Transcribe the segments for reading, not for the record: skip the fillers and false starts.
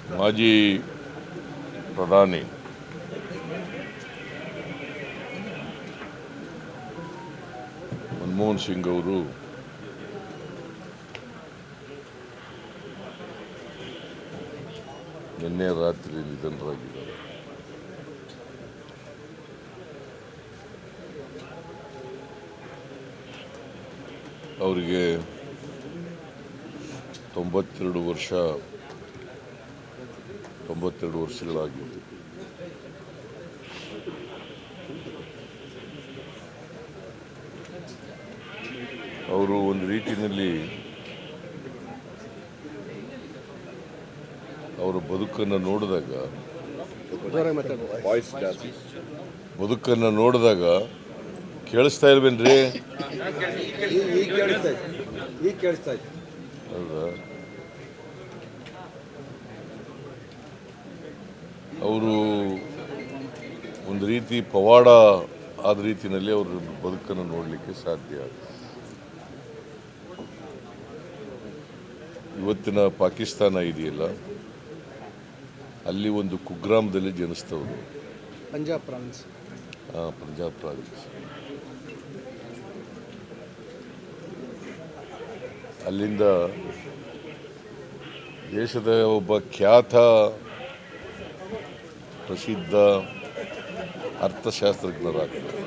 ಮಾಜಿ ಪ್ರಧಾನಿ ಮನಮೋಹನ್ ಸಿಂಗ್ ಅವರು ನಿನ್ನೆ ರಾತ್ರಿ ನಿಧನರಾಗಿದ್ದಾರೆ. ಅವರಿಗೆ 92 ವರ್ಷಗಳಾಗಿತ್ತು. ಅವರು ಒಂದು ರೀತಿಯಲ್ಲಿ ಅವರ ಬದುಕನ್ನು ನೋಡಿದಾಗ ಕೇಳಿಸ್ತಾ ಇಲ್ವೇನ್ರಿ? ಹೌದಾ? ಅವರು ಒಂದು ರೀತಿ ಪವಾಡ ಆದ ರೀತಿಯಲ್ಲಿ ಅವರ ಬದುಕನ್ನು ನೋಡಲಿಕ್ಕೆ ಸಾಧ್ಯ. ಇವತ್ತಿನ ಪಾಕಿಸ್ತಾನ ಇದೆಯಲ್ಲ, ಅಲ್ಲಿ ಒಂದು ಕುಗ್ರಾಮದಲ್ಲಿ ಜನಿಸ್ತವರು. ಪಂಜಾಬ್ ಪ್ರಾವಿನ್ಸ್. ಅಲ್ಲಿಂದ ದೇಶದ ಒಬ್ಬ ಖ್ಯಾತ ಪ್ರಸಿದ್ಧ ಅರ್ಥಶಾಸ್ತ್ರಜ್ಞರಾಗ್ತಾರೆ.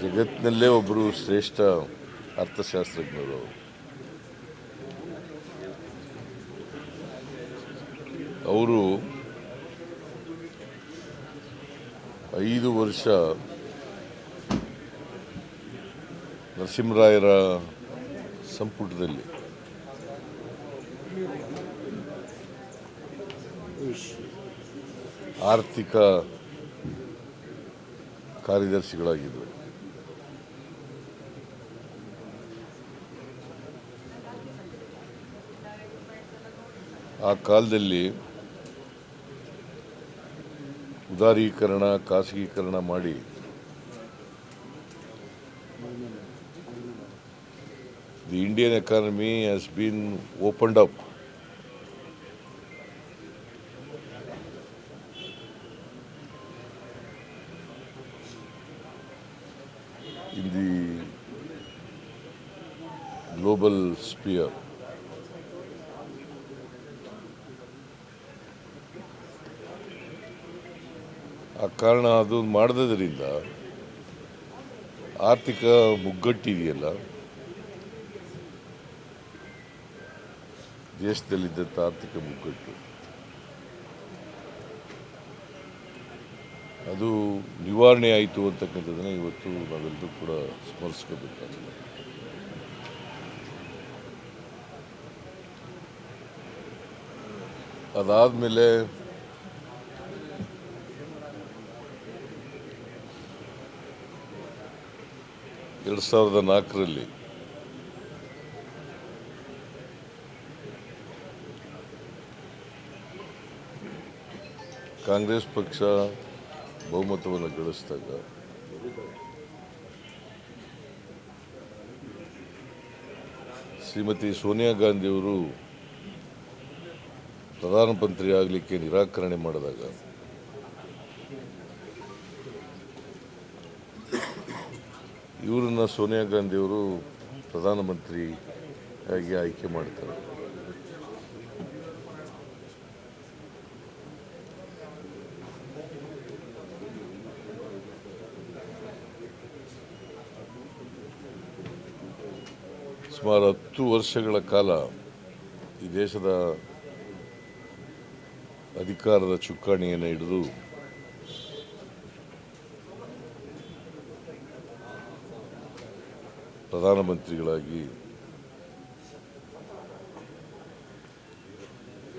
ಜಗತ್ತಿನಲ್ಲೇ ಒಬ್ಬರು ಶ್ರೇಷ್ಠ ಅರ್ಥಶಾಸ್ತ್ರಜ್ಞರು. ಅವರು 5 ವರ್ಷ ನರಸಿಂಹರಾಯರ ಸಂಪುಟದಲ್ಲಿ ಆರ್ಥಿಕ ಕಾರ್ಯದರ್ಶಿಗಳಾಗಿದ್ದರು. ಆ ಕಾಲದಲ್ಲಿ ಉದಾರೀಕರಣ, ಖಾಸಗೀಕರಣ ಮಾಡಿ the Indian economy has been opened up. In the global sphere. ಆ ಕಾರಣ ಅದು ಮಾಡದ್ರಿಂದ ಆರ್ಥಿಕ ಮುಗ್ಗಟ್ಟಿದೆಯಲ್ಲ, ದೇಶದಲ್ಲಿದ್ದಂಥ ಆರ್ಥಿಕ ಮುಗ್ಗಟ್ಟು ಅದು ನಿವಾರಣೆ ಆಯಿತು ಅಂತಕ್ಕಂಥದ್ದನ್ನು ಇವತ್ತು ನಾವೆಲ್ಲರೂ ಕೂಡ ಸ್ಮರಿಸ್ಕೋಬೇಕಾಗಿದೆ. ಅದಾದಮೇಲೆ 2004ರಲ್ಲಿ ಕಾಂಗ್ರೆಸ್ ಪಕ್ಷ ಬಹುಮತವನ್ನು ಗಳಿಸಿದಾಗ ಶ್ರೀಮತಿ ಸೋನಿಯಾ ಗಾಂಧಿಯವರು ಪ್ರಧಾನಮಂತ್ರಿ ಆಗಲಿಕ್ಕೆ ನಿರಾಕರಣೆ ಮಾಡಿದಾಗ ಇವರನ್ನು ಸೋನಿಯಾ ಗಾಂಧಿಯವರು ಪ್ರಧಾನಮಂತ್ರಿಯಾಗಿ ಆಯ್ಕೆ ಮಾಡ್ತಾರೆ. ಸುಮಾರು 10 ವರ್ಷಗಳ ಕಾಲ ಈ ದೇಶದ ಅಧಿಕಾರದ ಚುಕ್ಕಾಣಿಯನ್ನು ಹಿಡಿದು ಪ್ರಧಾನಮಂತ್ರಿಗಳಾಗಿ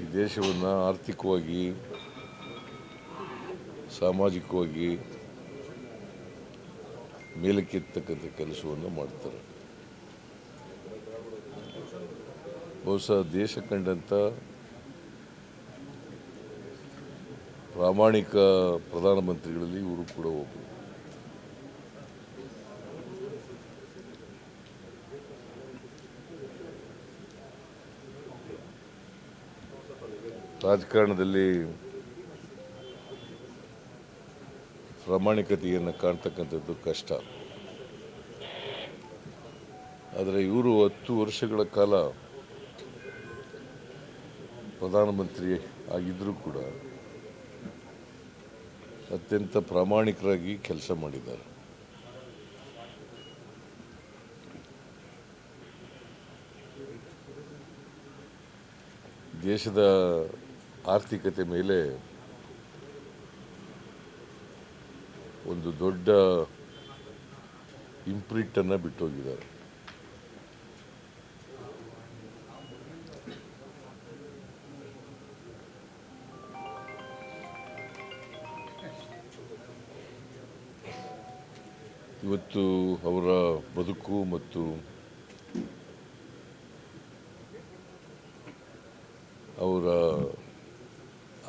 ಈ ದೇಶವನ್ನು ಆರ್ಥಿಕವಾಗಿ, ಸಾಮಾಜಿಕವಾಗಿ ಮೇಲಕ್ಕೆತ್ತಕ್ಕಂಥ ಕೆಲಸವನ್ನು ಮಾಡ್ತಾರೆ. ಬಹುಶಃ ದೇಶ ಕಂಡಂಥ ಪ್ರಾಮಾಣಿಕ ಪ್ರಧಾನಮಂತ್ರಿಗಳಲ್ಲಿ ಇವರು ಕೂಡ ಒಬ್ಬರು. ರಾಜಕಾರಣದಲ್ಲಿ ಪ್ರಾಮಾಣಿಕತೆಯನ್ನು ಕಾಣ್ತಕ್ಕಂಥದ್ದು ಕಷ್ಟ. ಆದರೆ ಇವರು 10 ವರ್ಷಗಳ ಕಾಲ ಪ್ರಧಾನಮಂತ್ರಿ ಆಗಿದ್ದರೂ ಕೂಡ ಅತ್ಯಂತ ಪ್ರಾಮಾಣಿಕರಾಗಿ ಕೆಲಸ ಮಾಡಿದ್ದಾರೆ. ದೇಶದ ಆರ್ಥಿಕತೆ ಮೇಲೆ ಒಂದು ದೊಡ್ಡ ಇಂಪ್ರಿಂಟನ್ನು ಬಿಟ್ಟೋಗಿದ್ದಾರೆ. ಇವತ್ತು ಅವರ ಬದುಕು ಮತ್ತು ಅವರ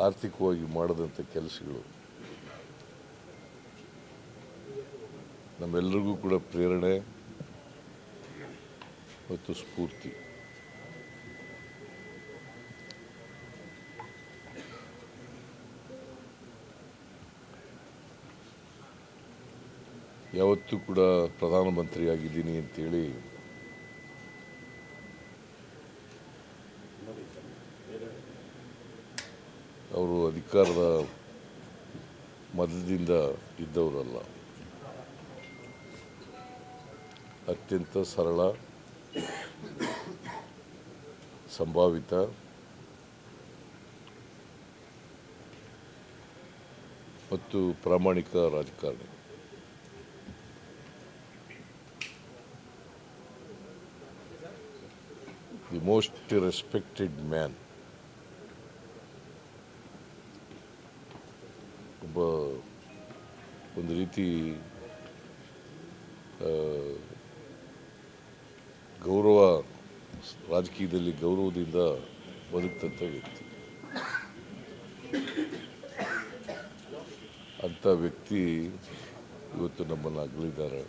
ಆರ್ಥಿಕವಾಗಿ ಮಾಡಿದಂಥ ಕೆಲಸಗಳು ನಮ್ಮೆಲ್ಲರಿಗೂ ಕೂಡ ಪ್ರೇರಣೆ ಮತ್ತು ಸ್ಫೂರ್ತಿ. ಯಾವತ್ತೂ ಕೂಡ ಪ್ರಧಾನಮಂತ್ರಿ ಆಗಿದ್ದೀನಿ ಅಂತೇಳಿ ಅವರು ಅಧಿಕಾರದ ಮದದಿಂದ ಇದ್ದವರಲ್ಲ. ಅತ್ಯಂತ ಸರಳ, ಸಂಭಾವಿತ ಮತ್ತು ಪ್ರಾಮಾಣಿಕ ರಾಜಕಾರಣಿ. The most respected man. ಒಂದು ರೀತಿ ಗೌರವ, ರಾಜಕೀಯದಲ್ಲಿ ಗೌರವದಿಂದ ಬದುಕ್ತಂಥ ವ್ಯಕ್ತಿ. ಅಂಥ ವ್ಯಕ್ತಿ ಇವತ್ತು ನಮ್ಮನ್ನು ಅಗಲಿದ್ದಾರೆ.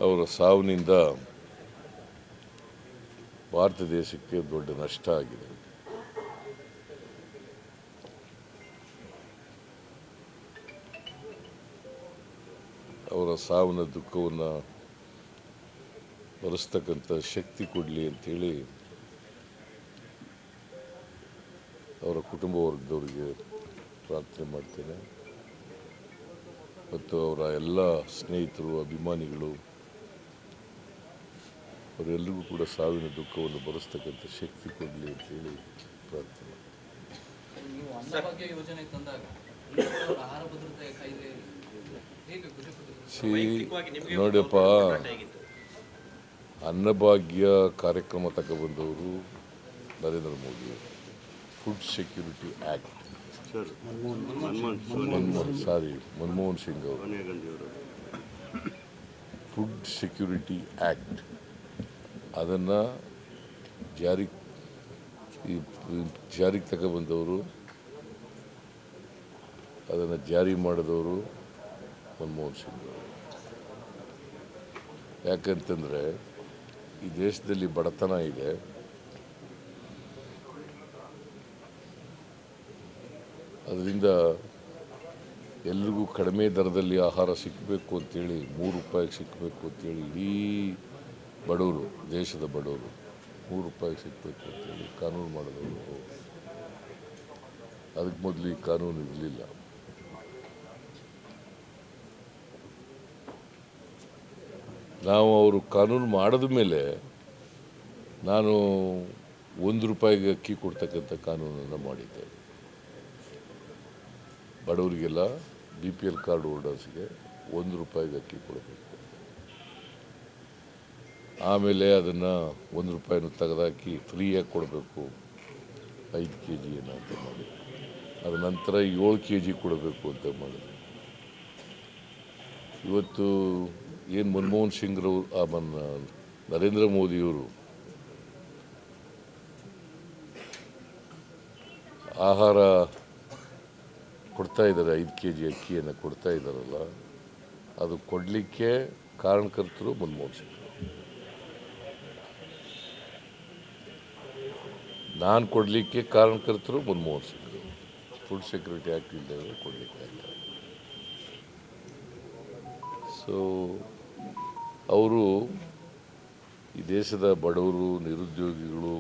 ಅವರ ಸಾವಿನಿಂದ ಭಾರತ ದೇಶಕ್ಕೆ ದೊಡ್ಡ ನಷ್ಟ ಆಗಿದೆ. ಅವರ ಸಾವಿನ ದುಃಖವನ್ನು ಭರಿಸ್ತಕ್ಕಂಥ ಶಕ್ತಿ ಕೊಡಲಿ ಅಂಥೇಳಿ ಅವರ ಕುಟುಂಬ ವರ್ಗದವರಿಗೆ ಪ್ರಾರ್ಥನೆ ಮಾಡ್ತೇನೆ. ಮತ್ತು ಅವರ ಎಲ್ಲ ಸ್ನೇಹಿತರು, ಅಭಿಮಾನಿಗಳು, ಅವರೆಲ್ಲರಿಗೂ ಕೂಡ ಸಾವಿನ ದುಃಖವನ್ನು ಭರಿಸ್ತಕ್ಕಂಥ ಶಕ್ತಿ ಕೊಡಲಿ ಅಂತೇಳಿ ಪ್ರಾರ್ಥನೆ. ನೋಡಿಯಪ್ಪ, ಅನ್ನಭಾಗ್ಯ ಕಾರ್ಯಕ್ರಮ ತಗೊಬಂದವರು Narendra Modi. Food security act, Manmohan Singh ಅವರು ಫುಡ್ ಸೆಕ್ಯೂರಿಟಿ ಆ್ಯಕ್ಟ್ ಅದನ್ನು ಜಾರಿಗೆ ತಗೊಬಂದವರು, ಅದನ್ನು ಜಾರಿ ಮಾಡಿದವರು ಮನಮೋಹನ್ ಸಿಂಗ್ ಅವರು. ಯಾಕಂತಂದರೆ ಈ ದೇಶದಲ್ಲಿ ಬಡತನ ಇದೆ. ಅದರಿಂದ ಎಲ್ರಿಗೂ ಕಡಿಮೆ ದರದಲ್ಲಿ ಆಹಾರ ಸಿಕ್ಕಬೇಕು ಅಂತೇಳಿ, 3 ರೂಪಾಯಿಗೆ ಸಿಕ್ಕಬೇಕು ಅಂತೇಳಿ ಇಡೀ ಬಡವರು, ದೇಶದ ಬಡವರು 3 ರೂಪಾಯಿಗೆ ಸಿಕ್ಕಬೇಕು ಅಂತೇಳಿ ಕಾನೂನು ಮಾಡಿದವರು. ಅದಕ್ಕೆ ಮೊದಲು ಈ ಕಾನೂನು ಇರಲಿಲ್ಲ. ನಾವು ಅವರು ಕಾನೂನು ಮಾಡಿದ ಮೇಲೆ ನಾನು 1 ರೂಪಾಯಿಗೆ ಅಕ್ಕಿ ಕೊಡ್ತಕ್ಕಂಥ ಕಾನೂನನ್ನು ಮಾಡಿದ್ದೆ. ಬಡವರಿಗೆಲ್ಲ, BPL ಕಾರ್ಡ್ ಹೋಲ್ಡರ್ಸ್ಗೆ 1 ರೂಪಾಯಿಗೆ ಅಕ್ಕಿ ಕೊಡಬೇಕು. ಆಮೇಲೆ ಅದನ್ನು 1 ರೂಪಾಯಿನೂ ತೆಗೆದಾಕಿ ಫ್ರೀಯಾಗಿ ಕೊಡಬೇಕು 5 kg ಅಂತ ಮಾಡಿ, ಅದ ನಂತರ 7 kg ಕೊಡಬೇಕು ಅಂತ ಮಾಡಿದ್ರು. ಇವತ್ತು ಏನು ಮನಮೋಹನ್ ಸಿಂಗ್ರವರು, ನರೇಂದ್ರ ಮೋದಿಯವರು ಆಹಾರ ಕೊಡ್ತಾ ಇದ್ದಾರೆ, 5 kg ಅಕ್ಕಿಯನ್ನು ಕೊಡ್ತಾ ಇದ್ದಾರಲ್ಲ, ಅದು ಕೊಡಲಿಕ್ಕೆ ಕಾರಣಕರ್ತರು ಮನಮೋಹನ್ ಸಿಂಗ್. ನಾನು ಕೊಡಲಿಕ್ಕೆ ಕಾರಣಕರ್ತರು Manmohan Singh. Food security act ಇಲ್ಲದೆ ಕೊಡಲಿಕ್ಕೆ ಆಯ್ತು. ಸೊ ಅವರು ಈ ದೇಶದ ಬಡವರು, ನಿರುದ್ಯೋಗಿಗಳು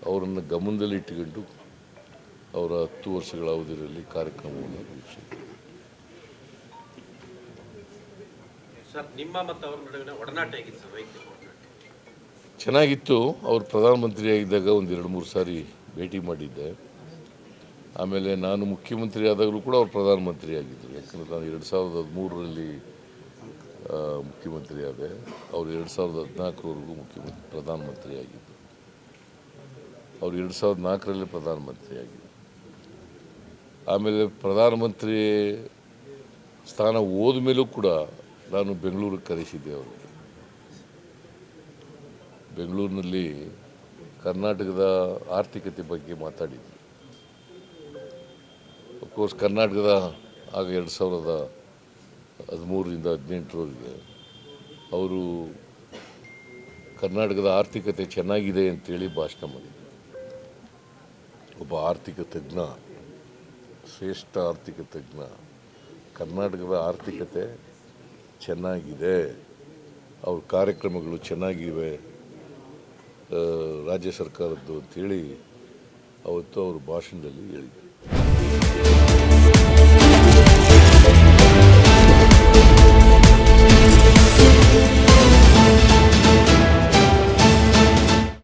ಅವರನ್ನು ಗಮನದಲ್ಲಿಟ್ಟುಕೊಂಡು ಅವರ 10 ವರ್ಷಗಳ ಅವಧಿಯಲ್ಲಿ ಕಾರ್ಯಕ್ರಮವನ್ನು ರೂಪಿಸಿದರು. ಸರ್, ನಿಮ್ಮ ಮತ್ತು ಅವರ ನಡುವಿನ ಒಡನಾಟ ಹೇಗಿತ್ತು ಸರ್? ವೈಯಕ್ತಿಕ ಒಡನಾಟ ಚೆನ್ನಾಗಿತ್ತು. ಅವರು ಪ್ರಧಾನಮಂತ್ರಿಯಾಗಿದ್ದಾಗ ಒಂದು 2-3 ಸಾರಿ ಭೇಟಿ ಮಾಡಿದ್ದೆ. ಆಮೇಲೆ ನಾನು ಮುಖ್ಯಮಂತ್ರಿ ಆದಾಗಲೂ ಕೂಡ ಅವರು ಪ್ರಧಾನಮಂತ್ರಿ ಆಗಿದ್ದರು. ಯಾಕಂದರೆ ನಾನು 2013ರಲ್ಲಿ ಮುಖ್ಯಮಂತ್ರಿ ಆದೆ. ಅವರು 2014ರವರೆಗೂ ಪ್ರಧಾನಮಂತ್ರಿ ಆಗಿದ್ದರು. ಅವರು 2004ರಲ್ಲಿ ಪ್ರಧಾನಮಂತ್ರಿ ಆಗಿದ್ದರು. ಆಮೇಲೆ ಪ್ರಧಾನಮಂತ್ರಿ ಸ್ಥಾನ ಹೋದ ಮೇಲೂ ಕೂಡ ನಾನು ಬೆಂಗಳೂರಿಗೆ ಕರೆಸಿದ್ದೆ ಅವರಿಗೆ. ಬೆಂಗಳೂರಿನಲ್ಲಿ ಕರ್ನಾಟಕದ ಆರ್ಥಿಕತೆ ಬಗ್ಗೆ ಮಾತಾಡಿದ್ವಿ. ಅಫ್ಕೋರ್ಸ್ ಕರ್ನಾಟಕದ ಆಗ 2013ರಿಂದ 18ರವರೆಗೆ ಅವರು ಕರ್ನಾಟಕದ ಆರ್ಥಿಕತೆ ಚೆನ್ನಾಗಿದೆ ಅಂತೇಳಿ ಭಾಷಣ ಮಾಡಿದರು. ಒಬ್ಬ ಆರ್ಥಿಕ ತಜ್ಞ, ಶ್ರೇಷ್ಠ ಆರ್ಥಿಕ ತಜ್ಞ, ಕರ್ನಾಟಕದ ಆರ್ಥಿಕತೆ ಚೆನ್ನಾಗಿದೆ, ಅವ್ರ ಕಾರ್ಯಕ್ರಮಗಳು ಚೆನ್ನಾಗಿವೆ ರಾಜ್ಯ ಸರ್ಕಾರದ್ದು ಅಂತೇಳಿ ಅವತ್ತು ಅವರು ಭಾಷಣದಲ್ಲಿ ಹೇಳಿದರು.